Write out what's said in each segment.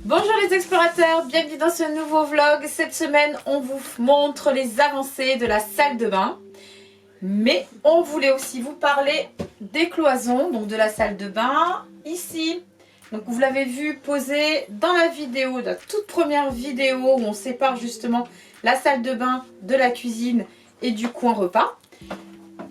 Bonjour les explorateurs, bienvenue dans ce nouveau vlog. Cette semaine, on vous montre les avancées de la salle de bain. Mais on voulait aussi vous parler des cloisons, donc de la salle de bain, ici. Donc vous l'avez vu posé dans la vidéo, la toute première vidéo où on sépare justement la salle de bain de la cuisine et du coin repas.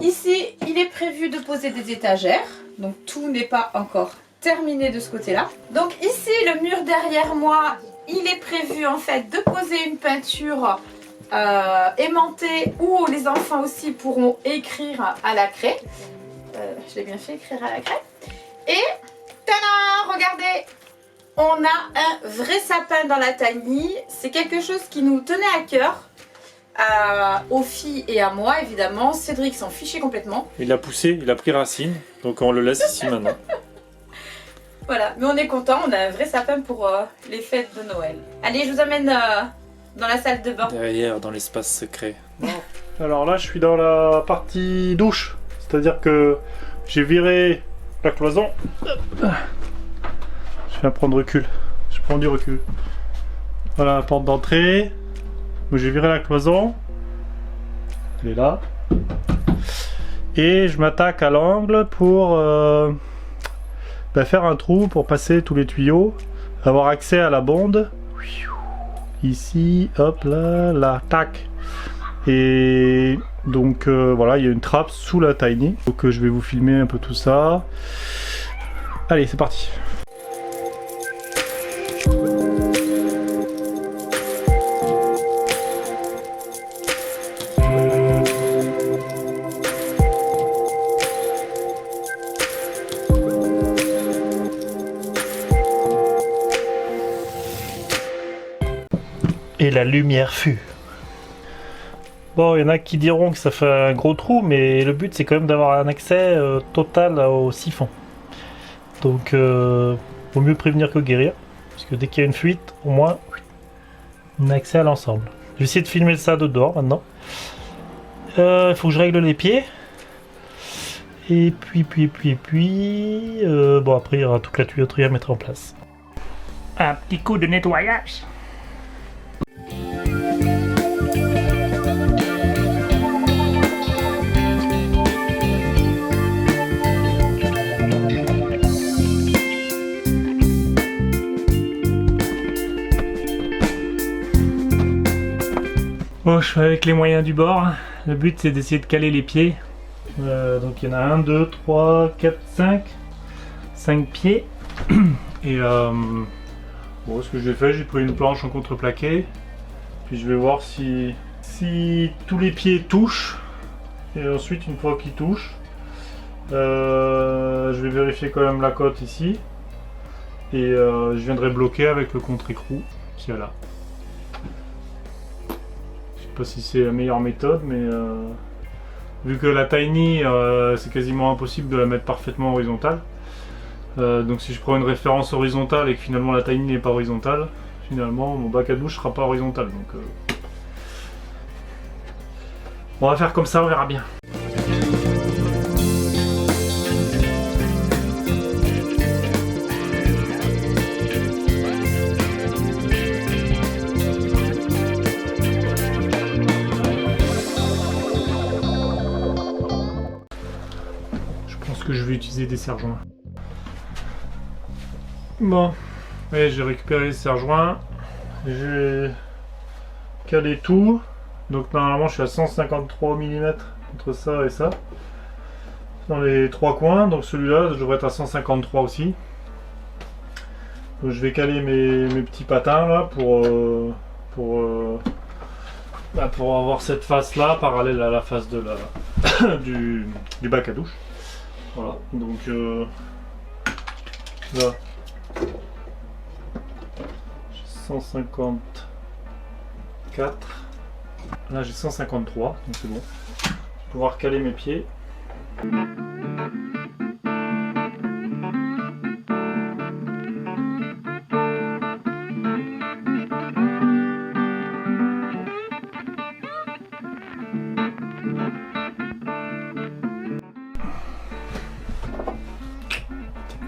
Ici, il est prévu de poser des étagères, donc tout n'est pas encore terminé de ce côté-là. Donc ici, le mur derrière moi, il est prévu en fait de poser une peinture aimantée où les enfants aussi pourront écrire à la craie. Je l'ai bien fait, écrire à la craie. Et tada, regardez, on a un vrai sapin dans la tiny. C'est quelque chose qui nous tenait à cœur. Aux filles et à moi évidemment. Cédric s'en fichait complètement. Il a poussé, il a pris racine, donc on le laisse ici maintenant. Voilà, mais on est content, on a un vrai sapin pour les fêtes de Noël. Allez, je vous amène dans la salle de bain. Derrière, dans l'espace secret. Alors là, je suis dans la partie douche, c'est-à-dire que j'ai viré la cloison. Je viens prendre recul, je prends du recul. Voilà la porte d'entrée. J'ai viré la cloison. Elle est là. Et je m'attaque à l'angle pour faire un trou pour passer tous les tuyaux, avoir accès à la bonde. Ici, hop là, là, tac. Et donc voilà, il y a une trappe sous la tiny. Donc je vais vous filmer un peu tout ça. Allez, c'est parti. Et la lumière fut. Bon, il y en a qui diront que ça fait un gros trou, mais le but c'est quand même d'avoir un accès total au siphon. Donc, vaut mieux prévenir que guérir, parce que dès qu'il y a une fuite, au moins, on a accès à l'ensemble. Je vais essayer de filmer ça de dehors maintenant. Il faut que je règle les pieds. Et puis, bon, après il y aura toute la tuyauterie à mettre en place. Un petit coup de nettoyage. Bon, je fais avec les moyens du bord. Le but c'est d'essayer de caler les pieds. Donc il y en a 1, 2, 3, 4, 5. 5 pieds. Et bon, ce que j'ai fait, j'ai pris une planche en contreplaqué. Puis je vais voir si tous les pieds touchent. Et ensuite, une fois qu'ils touchent, je vais vérifier quand même la cote ici. Et je viendrai bloquer avec le contre-écrou qui est là. Je sais pas si c'est la meilleure méthode, mais vu que la tiny c'est quasiment impossible de la mettre parfaitement horizontale, donc si je prends une référence horizontale et que finalement la tiny n'est pas horizontale, finalement mon bac à douche sera pas horizontal. Donc on va faire comme ça, on verra bien. Que je vais utiliser des serre-joints. Bon, et j'ai récupéré les serre-joints, j'ai calé tout, donc normalement je suis à 153 mm entre ça et ça, dans les trois coins, donc celui-là je devrais être à 153 aussi. Donc je vais caler mes petits patins là pour avoir cette face là parallèle à la face de du bac à douche. Voilà, donc là j'ai 154, là j'ai 153, donc c'est bon. Je vais pouvoir caler mes pieds.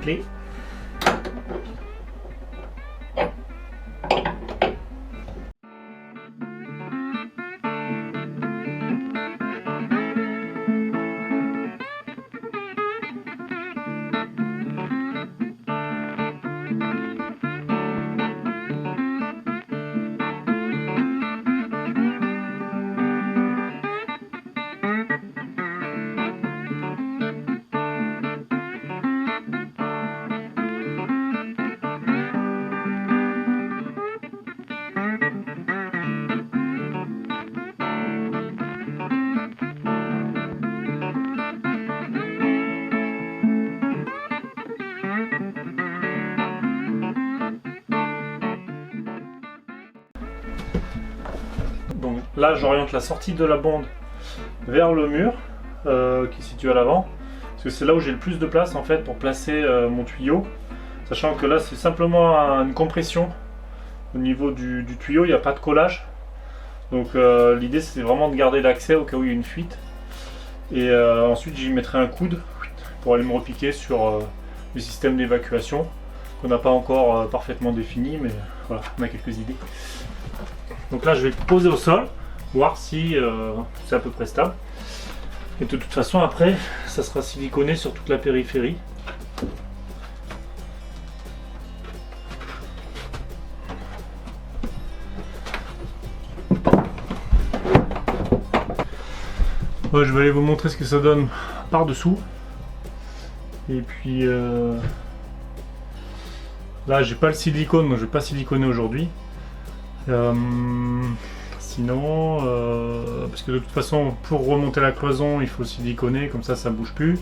clé. là j'oriente la sortie de la bonde vers le mur qui est situé à l'avant. Parce que c'est là où j'ai le plus de place en fait pour placer mon tuyau. Sachant que là c'est simplement une compression au niveau du tuyau, il n'y a pas de collage. Donc l'idée c'est vraiment de garder l'accès au cas où il y a une fuite. Et ensuite j'y mettrai un coude pour aller me repiquer sur le système d'évacuation qu'on n'a pas encore parfaitement défini, mais voilà, on a quelques idées. Donc là je vais le poser au sol, voir si c'est à peu près stable. Et de toute façon après ça sera siliconé sur toute la périphérie. Ouais, je vais aller vous montrer ce que ça donne par dessous. Et puis là j'ai pas le silicone, donc je vais pas siliconer aujourd'hui. Sinon, parce que de toute façon pour remonter la cloison il faut siliconer, comme ça bouge plus.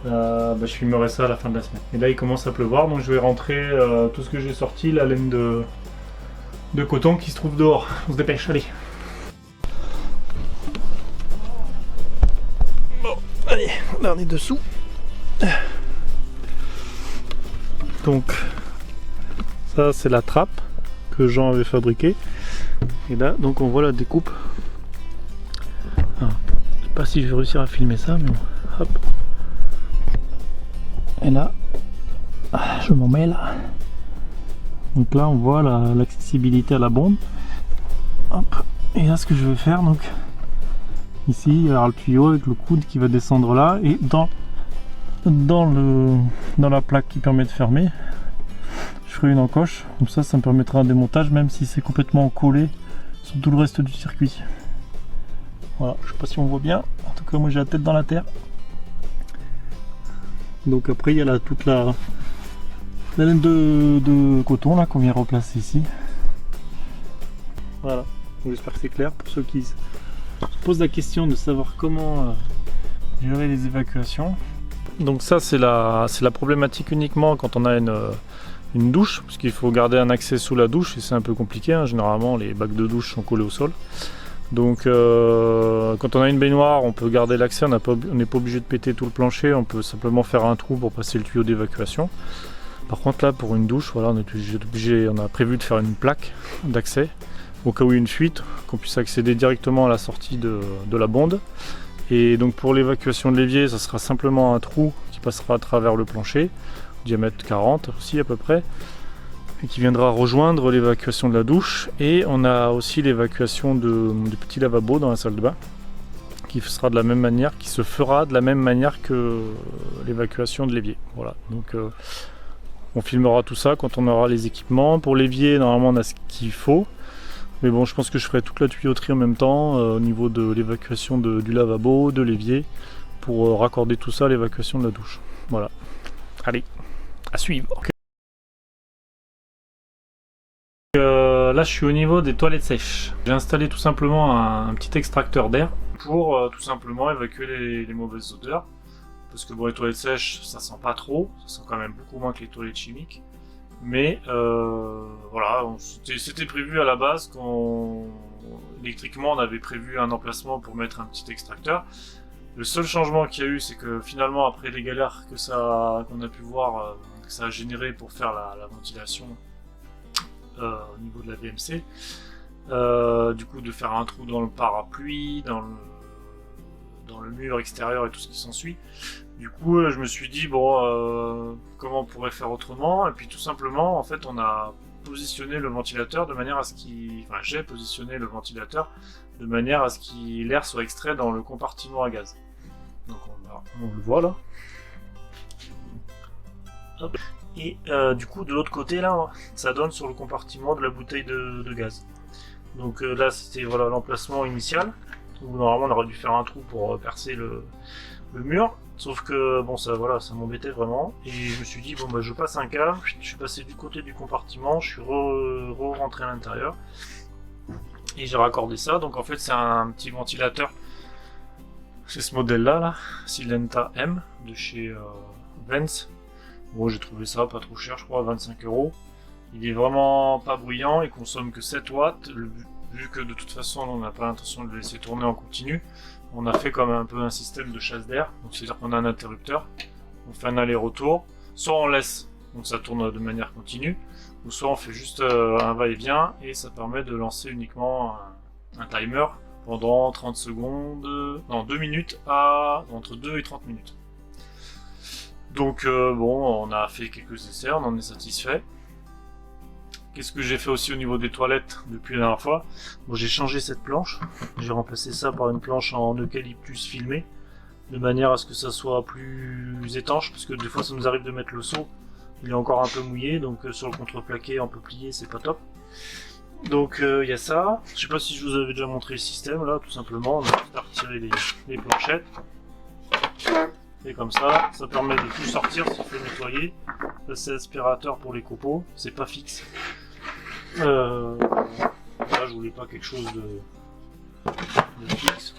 Je filmerai ça à la fin de la semaine. Et là il commence à pleuvoir, donc je vais rentrer tout ce que j'ai sorti, la laine de coton qui se trouve dehors. On se dépêche, allez. Bon, allez, là on est dessous. Donc ça c'est la trappe que Jean avait fabriquée. Et là donc on voit la découpe. Alors, je sais pas si je vais réussir à filmer ça, mais bon, hop. Et là, je m'en mets là. Donc là on voit l'accessibilité à la bombe. Hop. Et là ce que je vais faire, donc ici il y aura le tuyau avec le coude qui va descendre là, et dans la plaque qui permet de fermer, je ferai une encoche, comme ça me permettra un démontage même si c'est complètement collé sur tout le reste du circuit. Voilà, je sais pas si on voit bien, en tout cas moi j'ai la tête dans la terre. Donc après il y a toute la laine de coton là qu'on vient remplacer ici. Voilà, j'espère que c'est clair pour ceux qui se posent la question de savoir comment gérer les évacuations. Donc ça c'est la problématique uniquement quand on a une douche, parce qu'il faut garder un accès sous la douche et c'est un peu compliqué, hein. Généralement les bacs de douche sont collés au sol. Donc quand on a une baignoire on peut garder l'accès, on n'est pas obligé de péter tout le plancher, on peut simplement faire un trou pour passer le tuyau d'évacuation. Par contre là pour une douche, voilà, on a prévu de faire une plaque d'accès au cas où il y a une fuite, qu'on puisse accéder directement à la sortie de la bonde. Et donc pour l'évacuation de l'évier, ça sera simplement un trou qui passera à travers le plancher, diamètre 40 aussi à peu près, et qui viendra rejoindre l'évacuation de la douche. Et on a aussi l'évacuation du petit lavabo dans la salle de bain, qui sera de la même manière, qui se fera de la même manière que l'évacuation de l'évier. Voilà, donc on filmera tout ça quand on aura les équipements. Pour l'évier, normalement on a ce qu'il faut. Mais bon, je pense que je ferai toute la tuyauterie en même temps au niveau de l'évacuation du lavabo, de l'évier, pour raccorder tout ça à l'évacuation de la douche. Voilà. Allez, à suivre. Là, je suis au niveau des toilettes sèches. J'ai installé tout simplement un petit extracteur d'air pour tout simplement évacuer les mauvaises odeurs. Parce que bon, les toilettes sèches, ça sent pas trop, ça sent quand même beaucoup moins que les toilettes chimiques. Mais voilà, c'était prévu à la base électriquement on avait prévu un emplacement pour mettre un petit extracteur. Le seul changement qu'il y a eu, c'est que finalement après les galères qu'on a pu voir que ça a généré pour faire la ventilation au niveau de la VMC, du coup de faire un trou dans le parapluie, dans le mur extérieur et tout ce qui s'ensuit. Du coup, je me suis dit, bon, comment on pourrait faire autrement? Et puis tout simplement, en fait, on a positionné le ventilateur de manière à ce qu'il... Enfin, j'ai positionné le ventilateur de manière à ce que l'air soit extrait dans le compartiment à gaz. Donc on le voit là. Hop. Et du coup, de l'autre côté, là, ça donne sur le compartiment de la bouteille de gaz. Donc là, c'était voilà, l'emplacement initial, où normalement on aurait dû faire un trou pour percer le mur. Sauf que bon, ça m'embêtait vraiment, et je me suis dit bon bah je passe un câble, je suis passé du côté du compartiment, je suis rentré à l'intérieur et j'ai raccordé ça. Donc en fait c'est un petit ventilateur, c'est ce modèle là, Silenta M de chez Vence. Bon, j'ai trouvé ça pas trop cher, je crois 25 €. Il est vraiment pas bruyant, il consomme que 7 watts. vu que de toute façon on n'a pas l'intention de le laisser tourner en continu, on a fait comme un peu un système de chasse d'air. Donc c'est-à-dire qu'on a un interrupteur, on fait un aller-retour, soit on laisse, donc ça tourne de manière continue, ou soit on fait juste un va-et-vient et ça permet de lancer uniquement un timer pendant 30 secondes, non 2 minutes à entre 2 et 30 minutes. Donc bon, on a fait quelques essais, on en est satisfait. Qu'est-ce que j'ai fait aussi au niveau des toilettes depuis la dernière fois? Bon, j'ai changé cette planche, j'ai remplacé ça par une planche en eucalyptus filmé, de manière à ce que ça soit plus étanche, parce que des fois ça nous arrive de mettre le seau, il est encore un peu mouillé, donc sur le contreplaqué en peuplier c'est pas top. Donc il y a ça, je sais pas si je vous avais déjà montré le système là, tout simplement, on a juste à retirer les planchettes. Et comme ça permet de tout sortir s'il faut nettoyer. Là c'est aspirateur pour les copeaux, c'est pas fixe. Là je voulais pas quelque chose de fixe.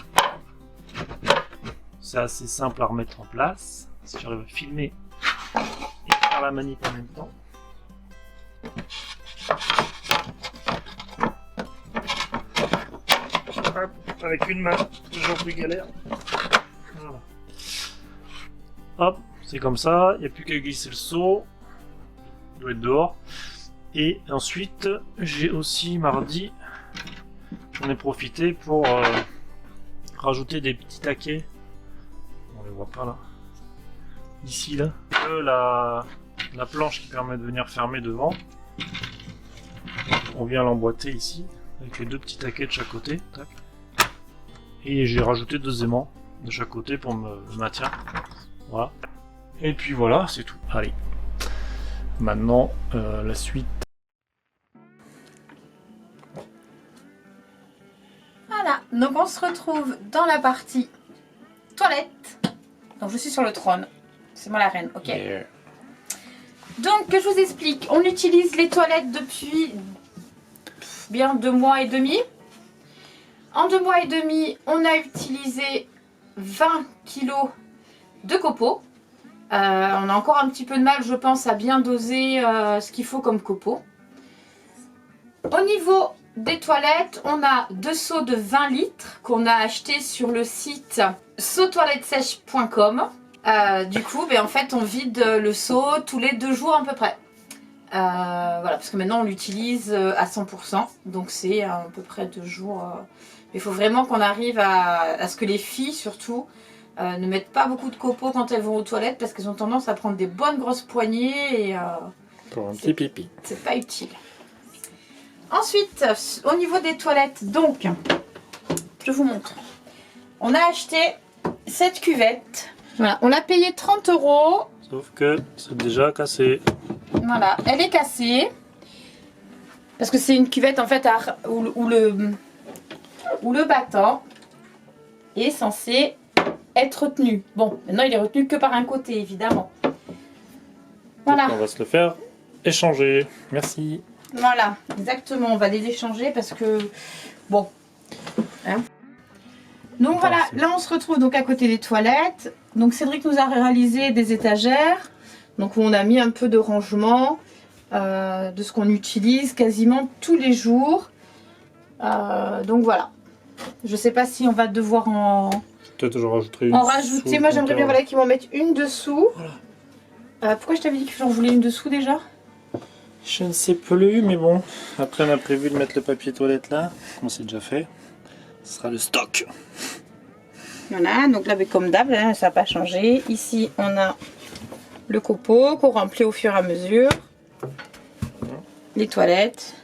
C'est assez simple à remettre en place. Si j'arrive à filmer et faire la manip en même temps. Hop, avec une main, toujours plus galère. Voilà. Hop, c'est comme ça, il n'y a plus qu'à glisser le seau. Il doit être dehors. Et ensuite, j'ai aussi mardi, j'en ai profité pour rajouter des petits taquets. On les voit pas là. Ici là. La planche qui permet de venir fermer devant. On vient l'emboîter ici, avec les deux petits taquets de chaque côté. Tac. Et j'ai rajouté 2 aimants de chaque côté pour le maintien. Voilà. Et puis voilà, c'est tout. Allez. Maintenant, la suite. Voilà, donc on se retrouve dans la partie toilette. Donc je suis sur le trône. C'est moi la reine, ok. Yeah. Donc que je vous explique, on utilise les toilettes depuis bien 2 mois et demi. En 2 mois et demi, on a utilisé 20 kg de copeaux. On a encore un petit peu de mal, je pense, à bien doser ce qu'il faut comme copeaux. Au niveau des toilettes, on a 2 seaux de 20 litres qu'on a acheté sur le site seautoilettesèche.com. Du coup, en fait, on vide le seau tous les 2 jours à peu près. Voilà, parce que maintenant on l'utilise à 100%, donc c'est à peu près 2 jours. Il faut vraiment qu'on arrive à ce que les filles, surtout, ne mettent pas beaucoup de copeaux quand elles vont aux toilettes, parce qu'elles ont tendance à prendre des bonnes grosses poignées et Pour un petit pipi. c'est pas utile. Ensuite, au niveau des toilettes, donc, je vous montre. On a acheté cette cuvette. Voilà, on l'a payé 30 €. Sauf que c'est déjà cassé. Voilà, elle est cassée. Parce que c'est une cuvette en fait où le battant est censé être retenu. Bon, maintenant il est retenu que par un côté évidemment. Voilà. Donc on va se le faire échanger. Merci. Voilà, exactement. On va les échanger parce que bon. Hein. Donc voilà, là on se retrouve donc à côté des toilettes. Donc Cédric nous a réalisé des étagères. Donc où on a mis un peu de rangement de ce qu'on utilise quasiment tous les jours. Donc voilà. Je sais pas si on va devoir Peut-être je rajouterai une. en rajouter. Moi j'aimerais bien voilà, qu'ils m'en mettent une dessous. Voilà. Pourquoi je t'avais dit que j'en voulais une dessous déjà? Je ne sais plus, mais bon. Après, on a prévu de mettre le papier toilette là. Comme c'est déjà fait. Ce sera le stock. Voilà, donc là comme d'hab, hein, ça n'a pas changé. Ici on a le copeau qu'on remplit au fur et à mesure. Les toilettes.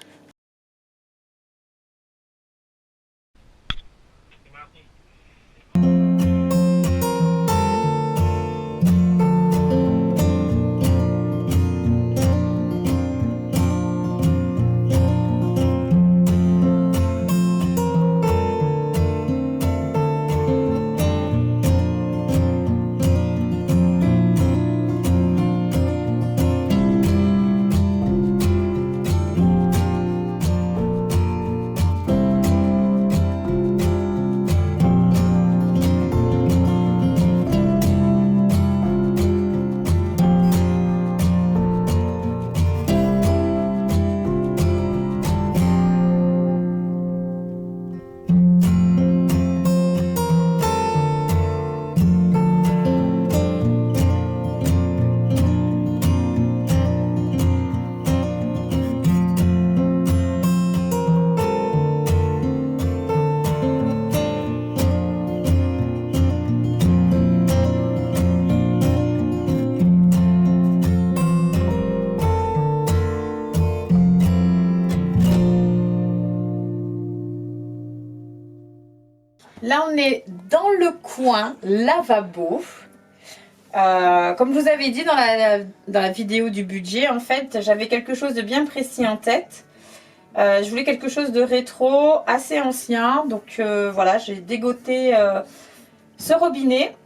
on est dans le coin lavabo. Comme je vous avais dit dans la vidéo du budget, en fait, j'avais quelque chose de bien précis en tête. Je voulais quelque chose de rétro, assez ancien. Donc voilà, j'ai dégoté ce robinet.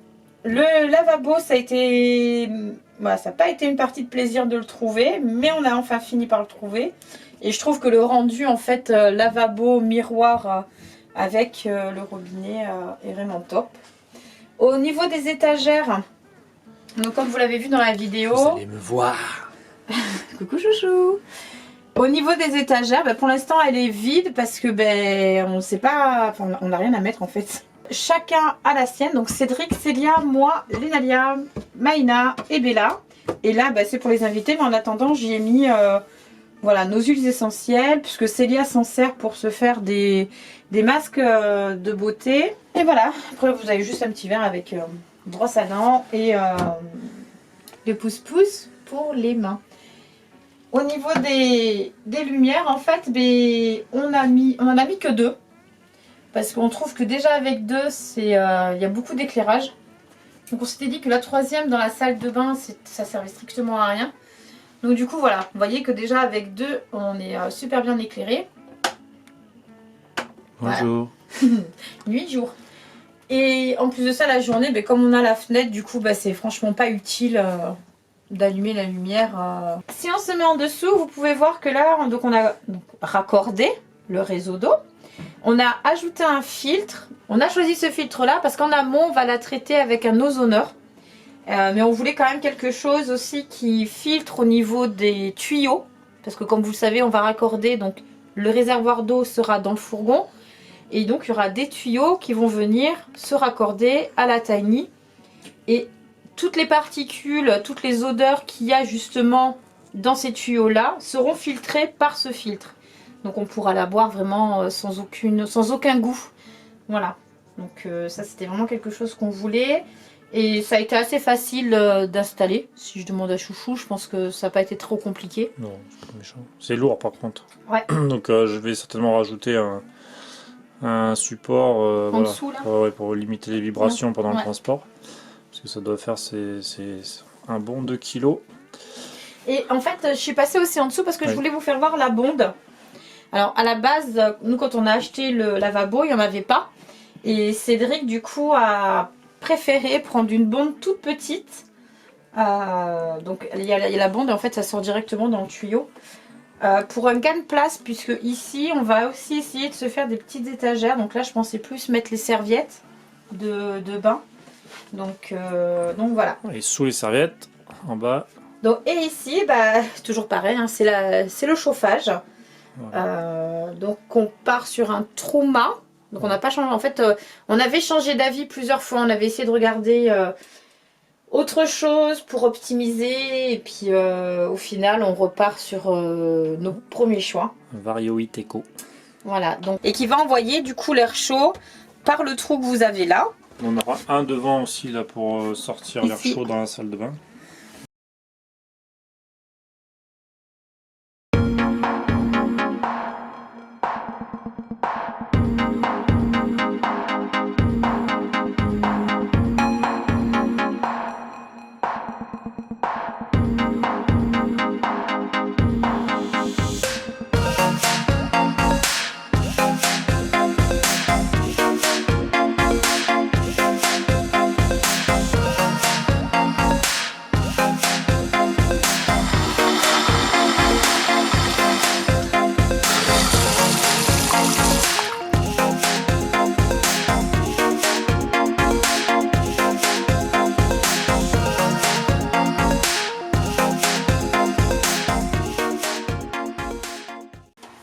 Le lavabo, ça a été... Voilà, ça n'a pas été une partie de plaisir de le trouver, mais on a enfin fini par le trouver. Et je trouve que le rendu, en fait, lavabo, miroir avec le robinet est vraiment top. Au niveau des étagères, donc comme vous l'avez vu dans la vidéo... Vous allez me voir. Coucou chouchou. Au niveau des étagères, pour l'instant elle est vide parce que on sait pas, enfin, on n'a rien à mettre en fait. Chacun a la sienne, donc Cédric, Célia, moi, Lénalia, Maïna et Bella. Et là c'est pour les invités, mais en attendant j'y ai mis voilà, nos huiles essentielles, puisque Célia s'en sert pour se faire des masques de beauté. Et voilà, après vous avez juste un petit verre avec brosse à dents et le pouce-pouce pour les mains. Au niveau des lumières, en fait, on en a mis que 2. Parce qu'on trouve que déjà avec 2, il y a beaucoup d'éclairage. Donc on s'était dit que la 3e dans la salle de bain, ça servait strictement à rien. Donc du coup, voilà, vous voyez que déjà avec 2, on est super bien éclairé. Bonjour. Voilà. Nuit, jour. Et en plus de ça, la journée, comme on a la fenêtre, du coup, c'est franchement pas utile... d'allumer la lumière. Si on se met en dessous, vous pouvez voir que là, on a raccordé le réseau d'eau. On a ajouté un filtre. On a choisi ce filtre-là parce qu'en amont, on va la traiter avec un ozoneur. Mais on voulait quand même quelque chose aussi qui filtre au niveau des tuyaux. Parce que comme vous le savez, on va raccorder, donc le réservoir d'eau sera dans le fourgon. Et donc, il y aura des tuyaux qui vont venir se raccorder à la Tiny. Et toutes les particules, toutes les odeurs qu'il y a justement dans ces tuyaux-là seront filtrées par ce filtre. Donc on pourra la boire vraiment sans aucun goût. Voilà. Donc ça c'était vraiment quelque chose qu'on voulait. Et ça a été assez facile d'installer. Si je demande à Chouchou, je pense que ça n'a pas été trop compliqué. Non, c'est pas méchant. C'est lourd par contre. Ouais. Donc je vais certainement rajouter un support En dessous là. ouais, pour limiter les vibrations pendant le Ouais. transport. Parce que ça doit faire un bon 2 kg. Et en fait, je suis passée aussi en dessous parce que je voulais vous faire voir la bonde. Alors à la base, nous quand on a acheté le lavabo, il n'y en avait pas. Et Cédric du coup a préféré prendre une bonde toute petite. Donc il y a la bonde et en fait ça sort directement dans le tuyau. Pour un gain de place, puisque ici on va aussi essayer de se faire des petites étagères. Donc là je pensais plus mettre les serviettes de bain. Donc voilà. Et sous les serviettes, en bas. Donc, et ici, toujours pareil, hein, c'est le chauffage. Voilà. Donc on part sur un Truma. Donc on n'a pas changé. En fait, on avait changé d'avis plusieurs fois. On avait essayé de regarder autre chose pour optimiser. Et puis au final, on repart sur nos premiers choix. Vario 8 Eco. Voilà. Donc, et qui va envoyer du coup l'air chaud par le trou que vous avez là. On aura un devant aussi là pour sortir l'air Ici. chaud dans la salle de bain.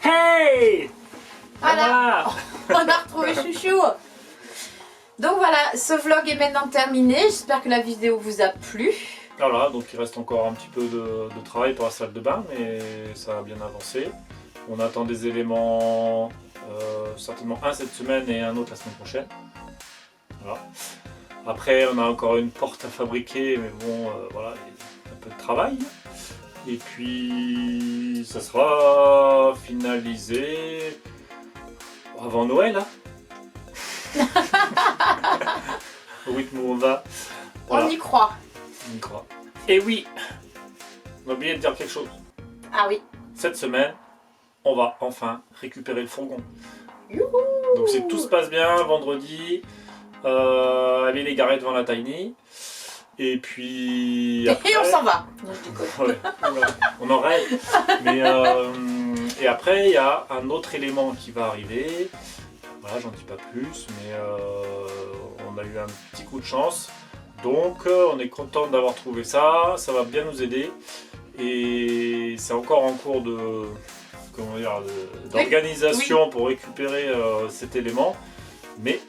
Hey! Voilà. On a retrouvé Chouchou. Donc voilà, ce vlog est maintenant terminé. J'espère que la vidéo vous a plu. Voilà, donc il reste encore un petit peu de travail pour la salle de bain, mais ça a bien avancé. On attend des éléments, certainement un cette semaine et un autre la semaine prochaine. Voilà. Après, on a encore une porte à fabriquer, mais bon, voilà, un peu de travail. Et puis, ça sera finalisé avant Noël. Hein. Au rythme où on va. On y croit. On y croit. Et oui, on a oublié de dire quelque chose. Ah oui. Cette semaine, on va enfin récupérer le fourgon. Youhou. Donc si tout se passe bien, vendredi, aller les garer devant la Tiny. Et puis après... Et on s'en va. Non, je déconne. Ouais, on en rêve. Mais, et après, il y a un autre élément qui va arriver. Voilà, j'en dis pas plus, mais on a eu un petit coup de chance. Donc, on est content d'avoir trouvé ça. Ça va bien nous aider. Et c'est encore en cours de, comment dire, d'organisation pour récupérer cet élément. Mais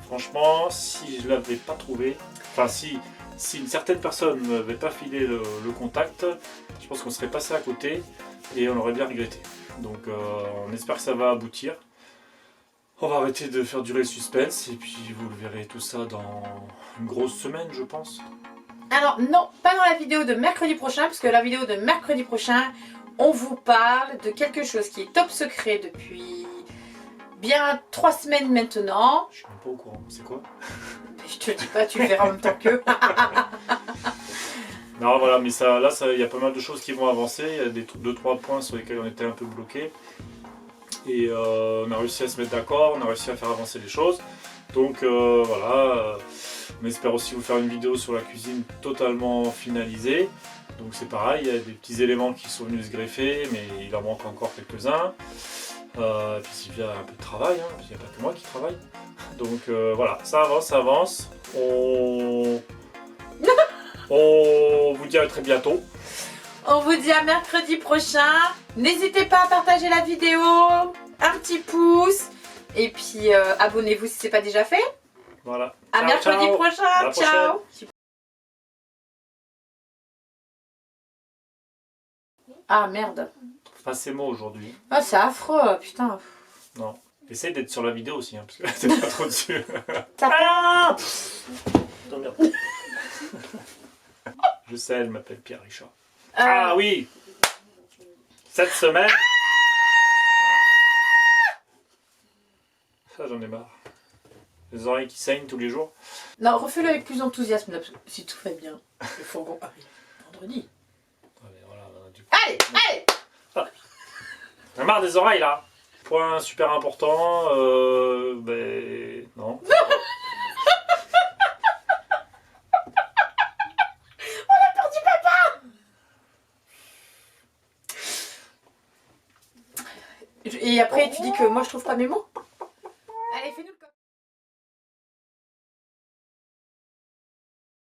franchement, si je ne l'avais pas trouvé, enfin si une certaine personne ne m'avait pas filé le contact, je pense qu'on serait passé à côté et on aurait bien regretté. Donc on espère que ça va aboutir. On va arrêter de faire durer le suspense et puis vous le verrez tout ça dans une grosse semaine, je pense. Alors non, pas dans la vidéo de mercredi prochain, parce que la vidéo de mercredi prochain, on vous parle de quelque chose qui est top secret depuis bien 3 semaines maintenant. Je suis même pas au courant, c'est quoi? Je te le dis pas, tu le verras en même temps qu'eux. Non voilà, mais ça, là il y a pas mal de choses qui vont avancer, il y a des 2-3 points sur lesquels on était un peu bloqués. Et on a réussi à se mettre d'accord, on a réussi à faire avancer les choses. Donc voilà, on espère aussi vous faire une vidéo sur la cuisine totalement finalisée. Donc c'est pareil, il y a des petits éléments qui sont venus se greffer, mais il en manque encore quelques-uns. Et puis s'il y a un peu de travail, hein, parce qu'il n'y a pas que moi qui travaille. Donc voilà, ça avance. On vous dit à très bientôt. On vous dit à mercredi prochain. N'hésitez pas à partager la vidéo, un petit pouce. Et puis abonnez-vous si ce n'est pas déjà fait. Voilà. À Ciao, mercredi ciao. prochain. À la Ciao. Ah merde. Pas ces mots aujourd'hui. Ah c'est affreux, putain. Non. Essaye d'être sur la vidéo aussi, hein, parce que t'es pas trop dessus. Ça Ah Putain, merde. Je sais, elle m'appelle Pierre Richard. Ah oui. Cette semaine... Ça, j'en ai marre. Les oreilles qui saignent tous les jours. Non, refais-le avec plus d'enthousiasme là, parce que si tout va bien. Le fourgon arrive vendredi. Ouais, mais voilà, du coup... Allez, allez. J'en ai marre des oreilles là. Point super important, ben... non. On a perdu papa. Et après tu dis que moi je trouve pas mes mots.